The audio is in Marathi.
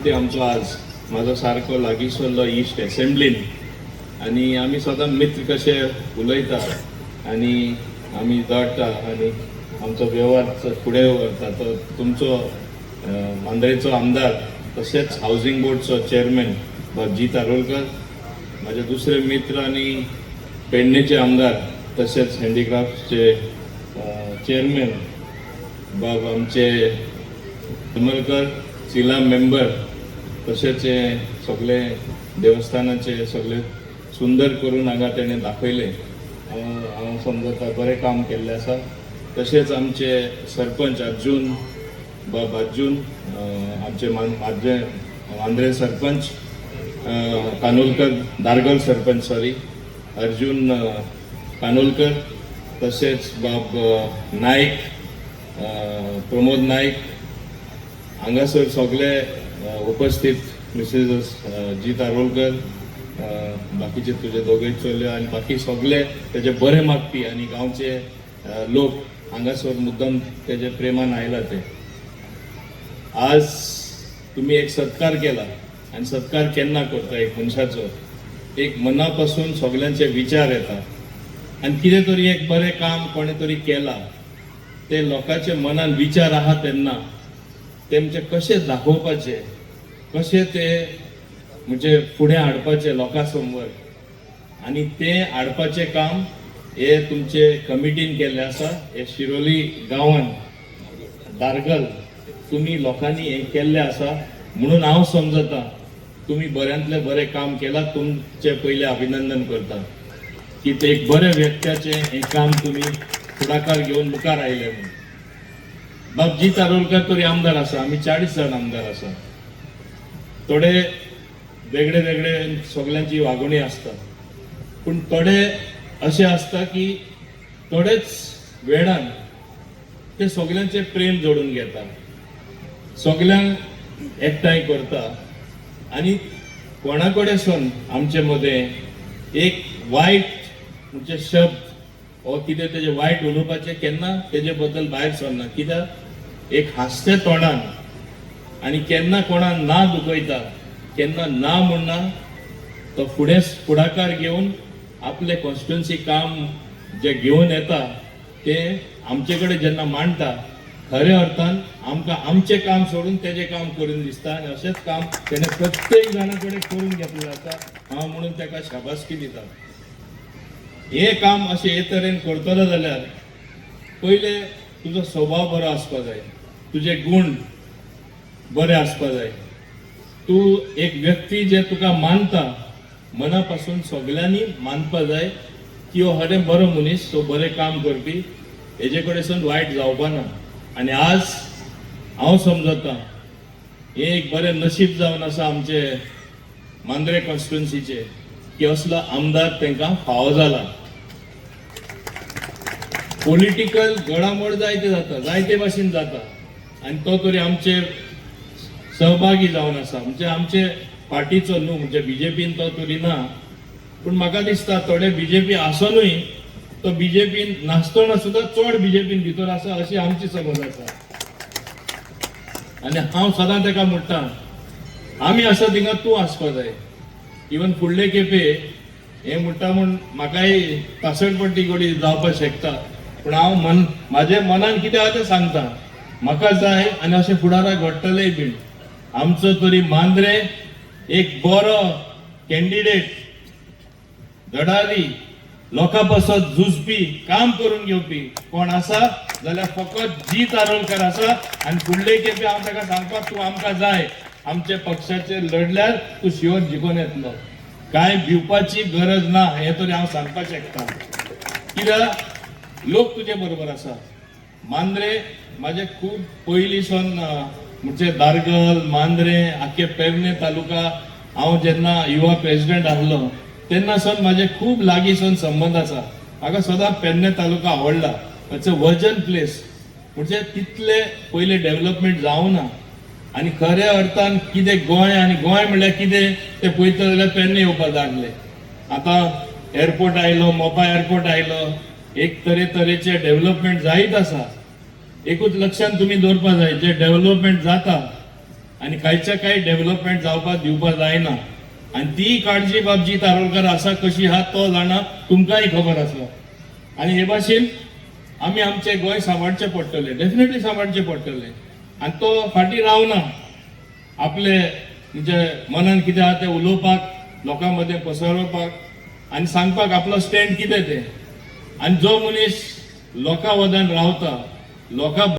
बर्थडे आमचो आज म्हाजो सारको लागींसरलो इश्ट असेंब्लीन आनी आमी सदां मित्र कशे उलयता आनी आमी जोडटा आनी आमचो व्यवहार फुडें व्हरता. तो तुमचो मांद्रेचो आमदार तशेंच हावजींग बोर्डचो चेअरमॅन बाबजी तारोलकर, माझे दुसरे मित्र आनी पेडणेचे आमदार तशेंच हँडीक्राफ्टचे चेअरमॅन बाब आमचे उमरकर, सिला मेंबर, तशेंच सगळे देवस्थानाचे सगळे सुंदर करून हांगा तेणें दाखयले. हांव समजता बरें काम केल्लें आसा. तशेंच आमचे सरपंच अर्जून बाब अर्जून, आमचे माझे मांद्रे सरपंच कानोलकर, दारगल सरपंच सॉरी अर्जून कानोलकर, तशेंच बाब नायक प्रमोद नायक, हांगासर सगळे उपस्थित मिसेस जी तारोलकर, बाकीचे तुझे दोगूय चल्यो आनी बाकी सगळे तेजे बरे मागपी आनी गांवचे लोक हांगासर मुद्दम तेजे प्रेमान आयला. ते आज तुम्ही एक सत्कार केला आणि सत्कार केन्ना करता एक मनशाचो, एक मना पासून सगळ्यांचे विचार येता आणि कितें तरी एक बरें काम कोणे तरी केला ते लोकांचे मनान विचार आहा तेन्ना तेमचे कशे दाखोवपाचे, कशे ते म्हणजे फुडें हाडपाचे लोकां समोर आणि ते हाडपाचे काम हे तुमचे कमिटीन केल्ले आसा. हे शिरोली गांवान दारगल तुम्ही लोकांनी हे केल्ले आसा म्हणून हांव समजता तुम्ही बऱ्यांतले बरें काम केलां. तुमचे पहिले अभिनंदन करता की ते एक बरे व्यक्त्याचे हे काम तुम्ही फुडाकार घेवन मुखार आयले म्हणून. बाबजी तारोलकर तरी आमदार आसा, आमी 40 जाण आमदार आसा. थोडे वेगळे वेगळे सगळ्यांची वागणी आसता, पूण थोडे असे आसता की थोडेच वेळान ते सगळ्यांचे प्रेम जोडून घेता, सगळ्यांक एकठांय करता आणि कोणाकडे सून आमचे मध्ये एक वायट म्हणजे शब्द वा कितें तेजे वायट उलोवपाचे केन्ना तेजे बद्दल भायर सरना. कित्याक एक हास्य तोंडान आनी केन्ना कोणाक ना दुखयता, केन्ना ना म्हणना तो फुडाकार घेवन आपले कॉन्स्टिट्युएन्सी काम जे घेवन येता ते आमचे कडेन जेन्ना मांडटा खऱ्या अर्थान आमकां आमचें काम सोडून तेजें काम करून दिसता आनी अशेंच काम तेणें प्रत्येक जाणा कडेन करून घेतलें आसा. हांव म्हणून ताका शाबासकी दिता. हे काम अशें हे तरेन करतलो जाल्यार पयले तुजो स्वभाव बरो आसपा जाय, तुजे गुण बरे आसपा जाय, तूं एक व्यक्ती जे तुका मानता मना पासून सगळ्यांनी मानपा जाय की हो हरें बरो मनीस, तो बरें काम करपी, हेजे कडेन वायट जावपा ना. आनी आज हांव समजता हे एक बरें नशीब जावन आसा आमचे मांद्रे कॉन्स्टिट्युएन्सीचे की असलो आमदार तांकां फावो जाला. पॉलिटिकल घडामोड जायते जाता, जायते भाशेन जाता आनी तो तरी आमचे सहभागी जावन आसा. म्हणजे आमचे पार्टीचो न्हू, म्हणजे बीजेपीन तो तरी ना, पूण म्हाका दिसता थोडे बीजेपी आसुनूय तो बीजेपीन नासतना सुद्धा चड बीजेपीन भितर आसा अशी आमची समज आसा. आनी हांव सदां ताका म्हणटा आमी आसा थिंगा तूं आसपा जाय. इवन फुडले खेपे हे म्हणटा म्हूण म्हाकाय कासडपट्टी गोडी जावपाक शकता, पूण हांव म्हाजे मनान कितें आहा तें सांगता. म्हाका जाय आनी अशें फुडाराक घडटलेंय बीन. आमचो तरी मांद्रे एक बरो कॅन्डिडेट, धडारी, लोकां पासत झुजपी, काम करून घेवपी कोण आसा जाल्यार फकत जी तारोलकर आसा. आनी फुडले खेपे हांव ताका सांगपाक तूं आमकां जाय, आमच्या पक्षाचेर लढल्यार तूं शिवर जिखून येतलो, कांय भिवपाची गरज ना हे तरी हांव सांगपाक शकता. कित्याक लोक तुजे बरोबर आसा. मांद्रे म्हाजे खूब पयलींसून म्हणजे दारगल, मांद्रे, आख्खे पेडणे तालुका हांव जेन्ना युवा प्रेसिडेंट आसलो तेन्नासून म्हाजे खूब लागींसून संबंद आसा. म्हाका सदां पेडणे तालुका आवडला. इट्स अ वर्जन प्लेस, म्हणजे तितले पयले डेव्हलपमेंट जावना आनी खऱ्या अर्थान कितें गोंय आनी गोंय म्हणल्यार कितें ते पळयता जाल्यार पेडणे येवपाक लागले. आतां एअरपोर्ट आयलो, मोपा एअरपोर्ट आयलो, एक तरेचे डेव्हलपमेंट जायत आसा. एकूच लक्षांत तुम्ही दवरपा जाय, जे डेव्हलपमेंट जाता आनी खंयच्या काही डेव्हलपमेंट जावपाक दिवपाक जायना आनी ती काळजी बाबजी तारोलकर आसा कशी आहा तो जाणा, तुमकांय खबर आसा. आनी हे भाशेन आमी आमचे गोंय सांबाळचे पडटले, डेफिनेटली सांबाळचे पडटले. आनी तो फाटी रावना. आपले म्हणजे मनान कितें आहा तें उलोवपाक, लोकां मदें पसरवपाक आनी सांगपाक आपलो स्टँड कितें तें. आनी जो मनीस लोकां वदान रावता, लोकां